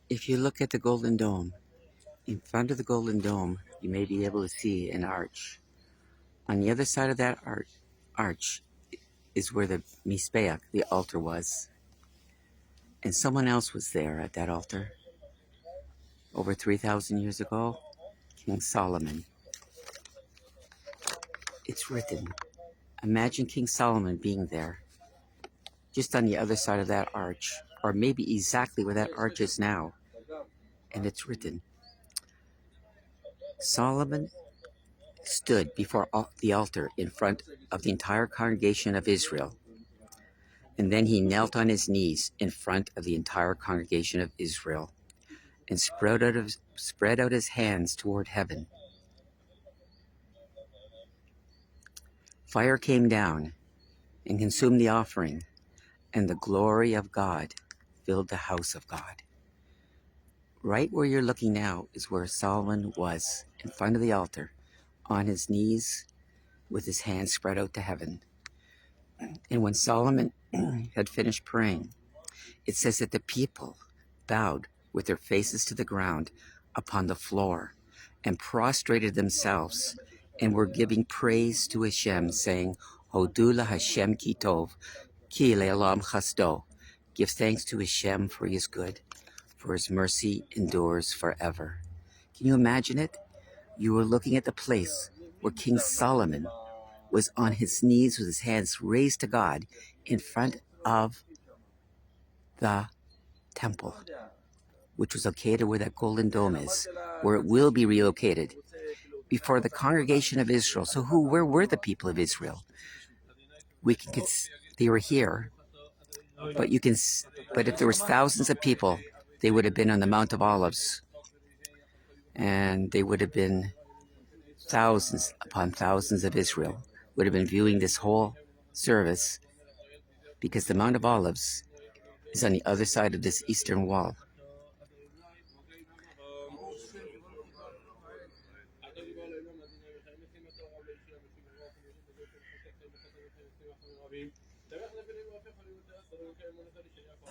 If you look at the Golden Dome, in front of the Golden Dome, you may be able to see an arch. On the other side of that arch is where the Mizbeach, the altar, was. And someone else was there at that altar over 3,000 years ago, King Solomon. It's written. Imagine King Solomon being there, just on the other side of that arch, or maybe exactly where that arch is now. And it's written, Solomon stood before the altar in front of the entire congregation of Israel. And then he knelt on his knees in front of the entire congregation of Israel and spread out his hands toward heaven. Fire came down and consumed the offering, and the glory of God filled the house of God. Right where you're looking now is where Solomon was, in front of the altar, on his knees with his hands spread out to heaven. And when Solomon had finished praying, it says that the people bowed with their faces to the ground upon the floor and prostrated themselves and were giving praise to Hashem, saying, Hodu la Hashem ki tov, ki le'olam chasdo. Give thanks to Hashem for he is good, for his mercy endures forever. Can you imagine it? You were looking at the place where King Solomon was on his knees with his hands raised to God in front of the temple, which was located where that Golden Dome is, where it will be relocated, before the congregation of Israel. So where were the people of Israel? They were here, but if there was thousands of people, they would have been on the Mount of Olives, and they would have been thousands upon thousands of Israel would have been viewing this whole service, because the Mount of Olives is on the other side of this eastern wall.